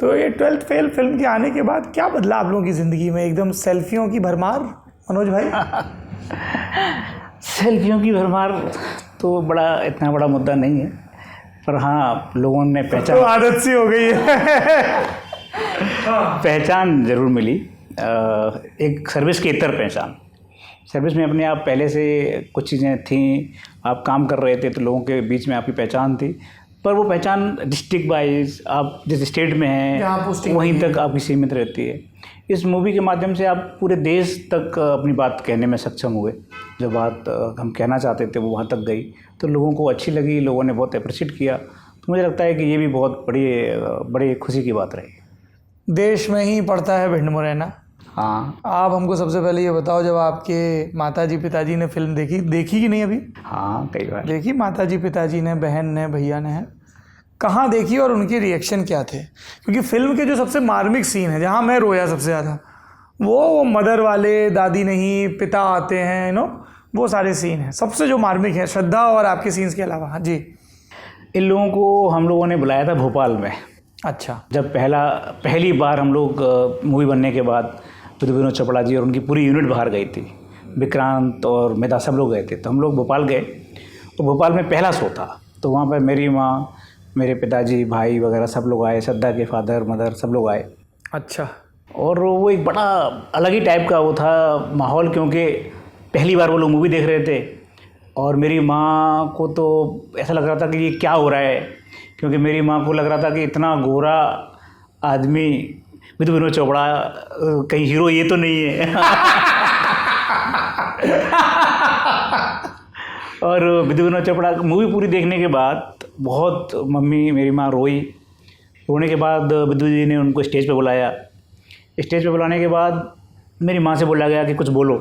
तो ये 12th fail film के आने के बाद क्या बदला आप लोगों की ज़िंदगी में? एकदम सेल्फियों की भरमार, मनोज भाई? सेल्फियों की भरमार तो इतना बड़ा मुद्दा नहीं है, पर हाँ लोगों ने पहचान, तो आदत सी हो गई है। पहचान ज़रूर मिली, एक सर्विस के इतर पहचान। सर्विस में अपने आप पहले से कुछ चीज़ें थी, आप काम कर रहे थे तो लोगों के बीच में आपकी पहचान थी, पर वो पहचान डिस्ट्रिक्ट वाइज आप जिस स्टेट में हैं वहीं तक आपकी सीमित रहती है। इस मूवी के माध्यम से आप पूरे देश तक अपनी बात कहने में सक्षम हुए। जो बात हम कहना चाहते थे वो वहाँ तक गई, तो लोगों को अच्छी लगी, लोगों ने बहुत अप्रिशिएट किया। तो मुझे लगता है कि ये भी बहुत बड़ी खुशी की बात रही। देश में ही पड़ता है भिंड मुरैना। हाँ, आप हमको सबसे पहले ये बताओ, जब आपके माताजी पिताजी ने फिल्म देखी कि नहीं अभी? हाँ, कई बार देखी। माताजी पिताजी ने, बहन ने, भैया ने, कहाँ देखी और उनके रिएक्शन क्या थे? क्योंकि फिल्म के जो सबसे मार्मिक सीन है, जहाँ मैं रोया सबसे ज़्यादा, वो मदर वाले, दादी नहीं, पिता आते हैं, वो सारे सीन हैं सबसे जो मार्मिक है, श्रद्धा और आपके सीन्स के अलावा। हाँ जी। इन लोगों को हम लोगों ने बुलाया था भोपाल में। अच्छा। जब पहली बार हम लोग मूवी बनने के बाद विनोद चोपड़ा जी और उनकी पूरी यूनिट बाहर गई थी, विक्रांत और मेधा सब लोग गए थे, तो हम लोग भोपाल गए। तो भोपाल में पहला शो था, तो वहाँ पर मेरी माँ, मेरे पिताजी, भाई वगैरह सब लोग आए, श्रद्धा के फादर मदर सब लोग आए। अच्छा। और वो एक बड़ा अलग ही टाइप का वो था माहौल, क्योंकि पहली बार वो लोग मूवी देख रहे थे। और मेरी माँ को तो ऐसा लग रहा था कि ये क्या हो रहा है, क्योंकि मेरी माँ को लग रहा था कि इतना गोरा आदमी विनोद चोपड़ा कहीं हीरो ये तो नहीं है। और विनोद चोपड़ा मूवी पूरी देखने के बाद बहुत मेरी माँ रोने के बाद विद्यु जी ने उनको स्टेज पे बुलाया। स्टेज पे बुलाने के बाद मेरी माँ से बोला गया कि कुछ बोलो।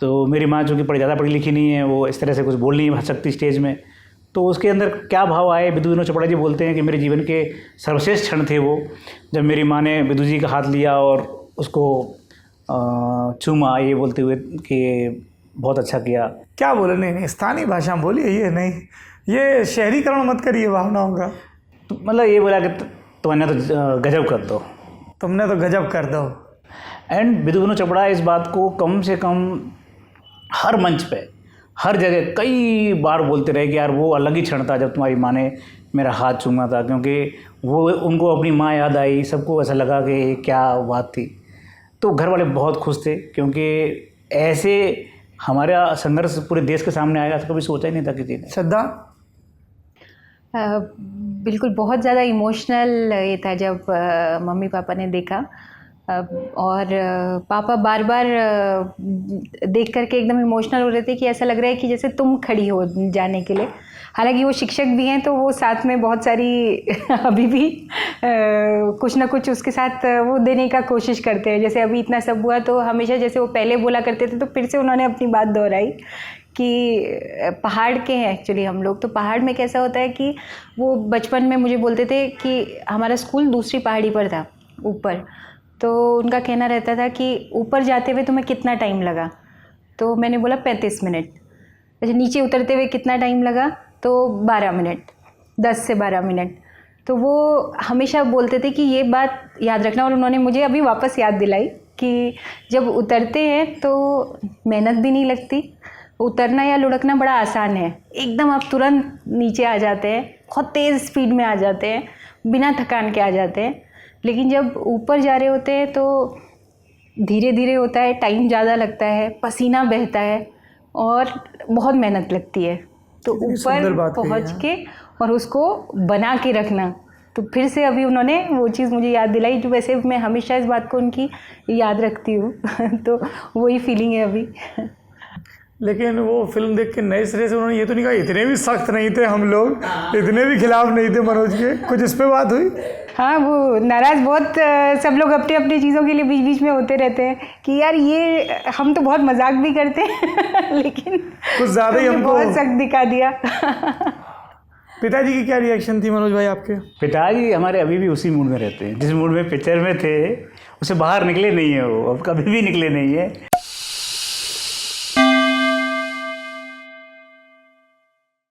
तो मेरी माँ चूँकि ज़्यादा पढ़ी लिखी नहीं है, वो इस तरह से कुछ बोल नहीं सकती स्टेज में। तो उसके अंदर क्या भाव आए, विनोद चोपड़ा जी बोलते हैं कि मेरे जीवन के सर्वश्रेष्ठ क्षण थे वो, जब मेरी माँ ने विद्यु जी का हाथ लिया और उसको चूमा, ये बोलते हुए कि बहुत अच्छा किया। क्या बोले? नहीं, स्थानीय भाषा में बोलिए, ये नहीं, ये शहरीकरण मत करिए भावनाओं का। तो मतलब ये बोला कि तुमने तो गजब कर दो, तुमने तो गजब कर दो। एंड विनोद चोपड़ा इस बात को कम से कम हर मंच पे, हर जगह कई बार बोलते रहे कि यार वो अलग ही क्षण था जब तुम्हारी माँ ने मेरा हाथ चूमा था, क्योंकि वो उनको अपनी माँ याद आई, सबको ऐसा लगा कि क्या बात थी। तो घर वाले बहुत खुश थे, क्योंकि ऐसे हमारा संघर्ष पूरे देश के सामने आएगा तो कभी सोचा ही नहीं था किसी ने। श्रद्धा? बिल्कुल, बहुत ज़्यादा इमोशनल ये था जब मम्मी पापा ने देखा। और पापा बार बार देख करके एकदम इमोशनल हो रहे थे कि ऐसा लग रहा है कि जैसे तुम खड़ी हो जाने के लिए। हालांकि वो शिक्षक भी हैं, तो वो साथ में बहुत सारी अभी भी कुछ ना कुछ उसके साथ वो देने का कोशिश करते हैं। जैसे अभी इतना सब हुआ तो हमेशा जैसे वो पहले बोला करते थे, तो फिर से उन्होंने अपनी बात दोहराई कि पहाड़ के हैं एक्चुअली हम लोग। तो पहाड़ में कैसा होता है कि वो बचपन में मुझे बोलते थे कि हमारा स्कूल दूसरी पहाड़ी पर था ऊपर, तो उनका कहना रहता था कि ऊपर जाते हुए तुम्हें कितना टाइम लगा? तो मैंने बोला 35 मिनट। अच्छा, नीचे उतरते हुए कितना टाइम लगा? तो 12 मिनट, 10 से 12 मिनट। तो वो हमेशा बोलते थे कि ये बात याद रखना। और उन्होंने मुझे अभी वापस याद दिलाई कि जब उतरते हैं तो मेहनत भी नहीं लगती, उतरना या लुढ़कना बड़ा आसान है, एकदम आप तुरंत नीचे आ जाते हैं, बहुत तेज़ स्पीड में आ जाते हैं, बिना थकान के आ जाते हैं। लेकिन जब ऊपर जा रहे होते हैं तो धीरे धीरे होता है, टाइम ज़्यादा लगता है, पसीना बहता है और बहुत मेहनत लगती है। तो ऊपर पहुंच के और उसको बना के रखना, तो फिर से अभी उन्होंने वो चीज़ मुझे याद दिलाई, जो वैसे मैं हमेशा इस बात को उनकी याद रखती हूँ। तो वही फीलिंग है अभी। लेकिन वो फिल्म देख के नए सिरे से उन्होंने ये तो नहीं कहा इतने भी सख्त नहीं थे हम लोग, इतने भी खिलाफ नहीं थे मनोज के? कुछ इस पे बात हुई? हाँ, वो नाराज़ बहुत सब लोग अपनी अपनी चीज़ों के लिए बीच बीच में होते रहते हैं कि यार ये हम तो बहुत मजाक भी करते हैं लेकिन कुछ ज़्यादा ही हमको बहुत सख्त दिखा दिया। पिताजी की क्या रिएक्शन थी मनोज भाई आपके? पिताजी हमारे अभी भी उसी मूड में रहते हैं, जिस मूड में पिक्चर में थे उससे बाहर निकले नहीं है, वो अब कभी भी निकले नहीं है।